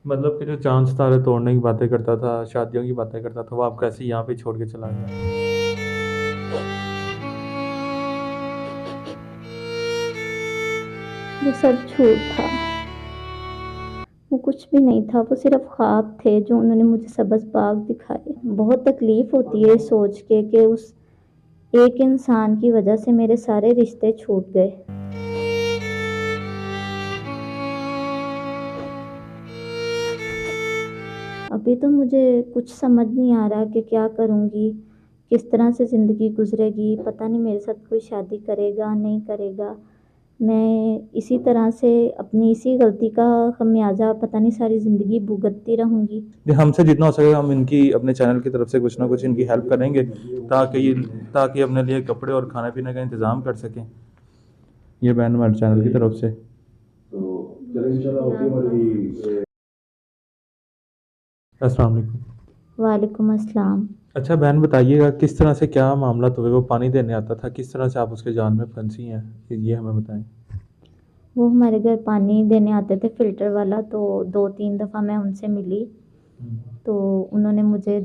مطلب کہ جو چاند ستارے توڑنے کی باتیں کرتا تھا، شادیوں کی باتیں کرتا تھا، وہ آپ کیسے یہاں پہ چھوڑ کے چلا گیا؟ وہ سب جھوٹ تھا، وہ کچھ بھی نہیں تھا، وہ صرف خواب تھے جو انہوں نے مجھے سبز باغ دکھائے۔ بہت تکلیف ہوتی ہے سوچ کے کہ اس ایک انسان کی وجہ سے میرے سارے رشتے چھوٹ گئے۔ ابھی تو مجھے کچھ سمجھ نہیں آ رہا کہ کیا کروں گی، کس طرح سے زندگی گزرے گی، پتہ نہیں میرے ساتھ کوئی شادی کرے گا نہیں کرے گا۔ میں اسی طرح سے اپنی اسی غلطی کا خمیازہ پتہ نہیں ساری زندگی بھگتتی رہوں گی۔ ہم سے جتنا ہو سکے ہم ان کی اپنے چینل کی طرف سے کچھ نہ کچھ ان کی ہیلپ کریں گے تاکہ اپنے لیے کپڑے اور کھانے پینے کا انتظام کر سکیں، یہ بہن ہمارے چینل کی طرف سے۔ السلام علیکم۔ وعلیکم السلام۔ اچھا بہن بتائیے گا کس طرح سے کیا معاملات ہوئے؟ وہ پانی دینے آتا تھا، کس طرح سے آپ اس کے جال میں پھنسی ہیں، یہ ہمیں بتائیں۔ وہ ہمارے گھر پانی دینے آتے تھے فلٹر والا، تو 2-3 دفعہ میں ان سے ملی تو انہوں نے مجھے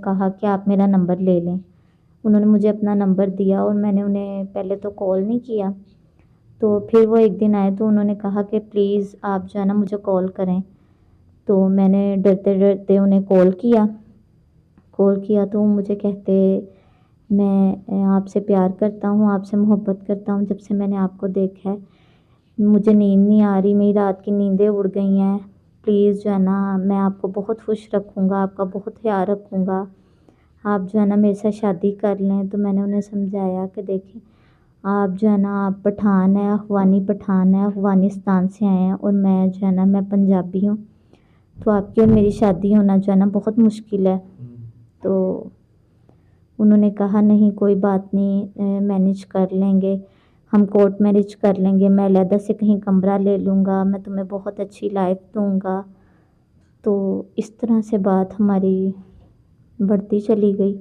کہا کہ آپ میرا نمبر لے لیں۔ انہوں نے مجھے اپنا نمبر دیا اور میں نے انہیں پہلے تو کال نہیں کیا، تو پھر وہ ایک دن آئے تو انہوں نے کہا کہ پلیز آپ جو ہے نا مجھے کال کریں۔ تو میں نے ڈرتے ڈرتے انہیں کال کیا تو وہ مجھے کہتے میں آپ سے پیار کرتا ہوں، آپ سے محبت کرتا ہوں، جب سے میں نے آپ کو دیکھا ہے مجھے نیند نہیں آ رہی، میری رات کی نیندیں اڑ گئی ہیں، پلیز جو ہے نا میں آپ کو بہت خوش رکھوں گا، آپ کا بہت خیال رکھوں گا، آپ جو ہے نا میرے ساتھ شادی کر لیں۔ تو میں نے انہیں سمجھایا کہ دیکھیں آپ جو ہے نا آپ پٹھان ہیں، افغانی پٹھان ہیں، افغانستان سے آئے ہیں، اور میں جو ہے نا میں پنجابی ہوں، تو آپ کی اور میری شادی ہونا جو ہے نا بہت مشکل ہے۔ تو انہوں نے کہا نہیں کوئی بات نہیں، مینیج کر لیں گے، ہم کورٹ میرج کر لیں گے، میں علیحدہ سے کہیں کمرہ لے لوں گا، میں تمہیں بہت اچھی لائف دوں گا۔ تو اس طرح سے بات ہماری بڑھتی چلی گئی۔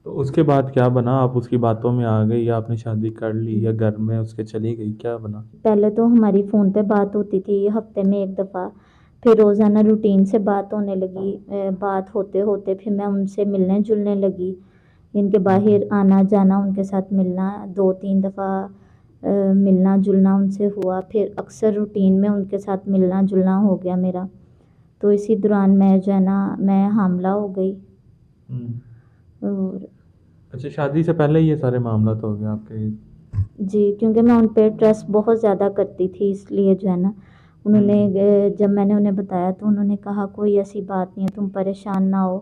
تو اس کے بعد کیا بنا؟ آپ اس کی باتوں میں آ گئی یا آپ نے شادی کر لی یا گھر میں اس کے چلی گئی، کیا بنا؟ پہلے تو ہماری فون پہ بات ہوتی تھی ہفتے میں ایک دفعہ، پھر روزانہ روٹین سے بات ہونے لگی، بات ہوتے ہوتے پھر میں ان سے ملنے جلنے لگی، ان کے باہر آنا جانا، ان کے ساتھ ملنا، 2-3 دفعہ ملنا جلنا ان سے ہوا، پھر اکثر روٹین میں ان کے ساتھ ملنا جلنا ہو گیا میرا۔ تو اسی دوران میں جو ہے نا میں حاملہ ہو گئی۔ اور اچھا شادی سے پہلے یہ سارے معاملات ہو گئے آپ کے؟ جی، کیونکہ میں ان پہ ٹرسٹ بہت زیادہ کرتی تھی، اس لیے جو ہے نا انہوں نے جب میں نے انہیں بتایا تو انہوں نے کہا کوئی ایسی بات نہیں ہے، تم پریشان نہ ہو،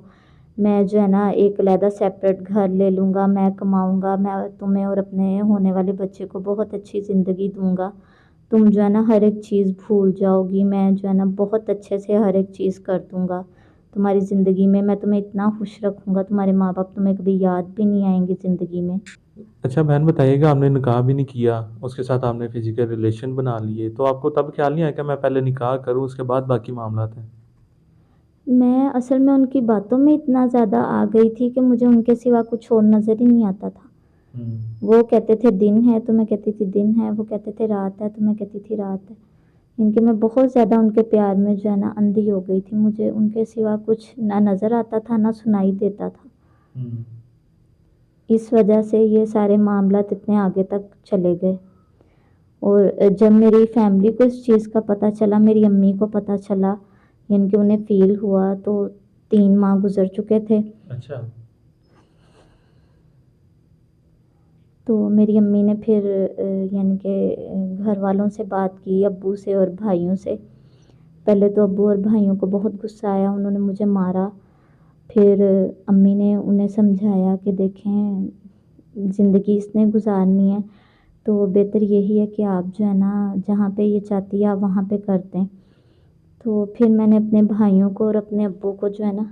میں جو ہے نا ایک علیحدہ سیپریٹ گھر لے لوں گا، میں کماؤں گا، میں تمہیں اور اپنے ہونے والے بچے کو بہت اچھی زندگی دوں گا، تم جو ہے نا ہر ایک چیز بھول جاؤ گی، میں جو ہے نا بہت اچھے سے ہر ایک چیز کر دوں گا تمہاری زندگی میں تمہیں اتنا خوش رکھوں گا، تمہارے ماں باپ تمہیں کبھی یاد بھی نہیں آئیں گے زندگی میں۔ اچھا بہن بتائیے گا، آپ نے نکاح بھی نہیں کیا، اس کے ساتھ آپ نے فزیکل ریلیشن بنا لیے، تو آپ کو تب خیال نہیں آیا کہ میں پہلے نکاح کروں اس کے بعد باقی معاملات ہیں؟ میں اصل میں ان کی باتوں میں اتنا زیادہ آ گئی تھی کہ مجھے ان کے سوا کچھ اور نظر ہی نہیں آتا تھا۔ وہ کہتے تھے دن ہے تو میں کہتی تھی دن ہے، وہ کہتے تھے رات ہے تو میں کہتی تھی رات ہے، ان کے میں بہت زیادہ ان کے پیار میں جو ہے نا اندھی ہو گئی تھی، مجھے ان کے سوا کچھ نہ نظر آتا تھا نہ سنائی دیتا تھا۔ اس وجہ سے یہ سارے معاملات اتنے آگے تک چلے گئے، اور جب میری فیملی کو اس چیز کا پتہ چلا، میری امی کو پتہ چلا، یعنی کہ انہیں فیل ہوا، تو 3 ماہ گزر چکے تھے۔ اچھا تو میری امی نے پھر یعنی کہ گھر والوں سے بات کی، ابو سے اور بھائیوں سے۔ پہلے تو ابو اور بھائیوں کو بہت غصہ آیا، انہوں نے مجھے مارا، پھر امی نے انہیں سمجھایا کہ دیکھیں زندگی اس نے گزارنی ہے تو بہتر یہی ہے کہ آپ جو ہے نا جہاں پہ یہ چاہتی ہے آپ وہاں پہ کر دیں۔ تو پھر میں نے اپنے بھائیوں کو اور اپنے ابو کو جو ہے نا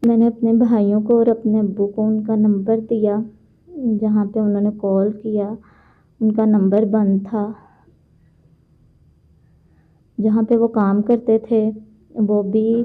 میں نے اپنے بھائیوں کو اور اپنے ابو کو ان کا نمبر دیا، جہاں پہ انہوں نے کال کیا ان کا نمبر بند تھا، جہاں پہ وہ کام کرتے تھے وہ بھی